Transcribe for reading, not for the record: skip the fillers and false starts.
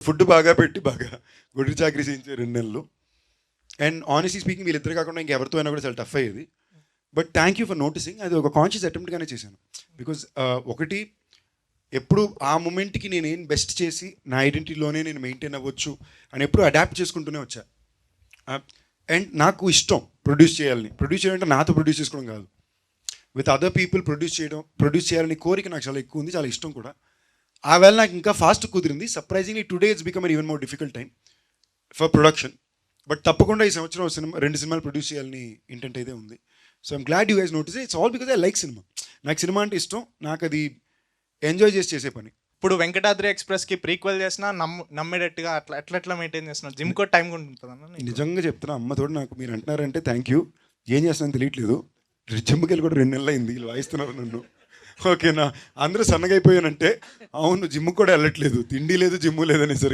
Food బాగా పెట్టి బాగా గుడి చాకరీ చేయించారు 2 నెలలు. అండ్ ఆనెస్ట్లీ స్పీకింగ్ వీళ్ళిద్దరు కాకుండా ఇంకెవరితో అయినా కూడా చాలా టఫ్ అయ్యేది. But thank you for noticing. అది ఒక కాన్షియస్ అటెంప్ట్గానే చేశాను. బికాజ్ ఒకటి ఎప్పుడు ఆ మూమెంట్కి నేను ఏం బెస్ట్ చేసి నా ఐడెంటిటీలోనే నేను మెయింటైన్ అవ్వచ్చు అని ఎప్పుడు అడాప్ట్ చేసుకుంటూనే వచ్చా. అండ్ నాకు ఇష్టం ప్రొడ్యూస్ చేయాలంటే నాతో ప్రొడ్యూస్ చేసుకోవడం కాదు, విత్ అదర్ పీపుల్ ప్రొడ్యూస్ చేయాలని కోరిక నాకు చాలా ఎక్కువ ఉంది, చాలా ఇష్టం కూడా. ఆ వేళ నాకు ఇంకా ఫాస్ట్ కుదిరింది. Surprisingly today it's become an even more difficult time for production. But తప్పకుండా ఈ సంవత్సరం 2 సినిమాలు ప్రొడ్యూస్ చేయాలని ఇంటెంట్ అయితే ఉంది. So I'm glad you guys notice. It's all because I like cinema. నాకు సినిమా అంటే ఇష్టం, నాకు అది ఎంజాయ్ చేసే పని. ఇప్పుడు వెంకటాద్రి ఎక్స్ప్రెస్కి ప్రీక్వెల్ చేసినా నమ్మేటట్టుగా ఎట్లా మెయింటైన్ చేస్తున్నారు? జిమ్ కూడా టైం కూడా ఉంటుందన్న. నిజంగా చెప్తున్నా, అమ్మతోడు నాకు మీరు అంటున్నారంటే థ్యాంక్ యూ. ఏం చేస్తున్నాను తెలియట్లేదు. జిమ్కి వెళ్ళి కూడా 2 నెలలు అయింది, వీళ్ళు వాయిస్తున్నారు నన్ను. ఓకేనా, అందరూ సన్నగా అయిపోయానంటే అవును జిమ్ కూడా వెళ్ళట్లేదు, తిండి లేదు జిమ్ లేదనేసరికి